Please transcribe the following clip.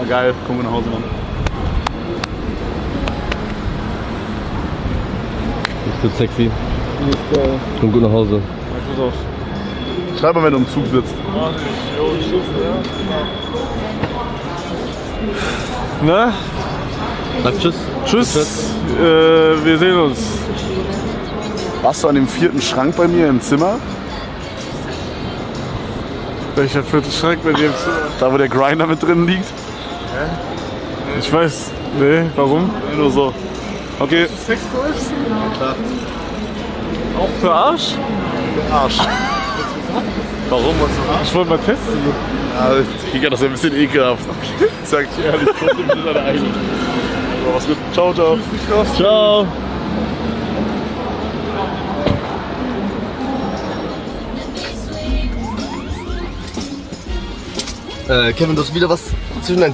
Ah, geil, komm nach Hause, Mann. Das wird sexy. Komm gut nach Hause. Schreib mal, wenn du im Zug sitzt. Na? Sag tschüss. Tschüss. Wir sehen uns. Warst du an dem 4. Schrank bei mir im Zimmer? Welcher 4. Schrank bei dir im Zimmer? Da, wo der Grinder mit drin liegt? Ich weiß. Nee, warum? Nur so. Okay. Sextoys? Ja, klar. Auch für Arsch? Für Arsch. Warum? Ich wollte mal testen. Ja, ich kann das ja ein bisschen ekelhaft. Sag ich ehrlich, trotzdem ist er eigentlich. So, was gut. Ciao, ciao. Ciao. Kevin, du hast wieder was zwischen deinen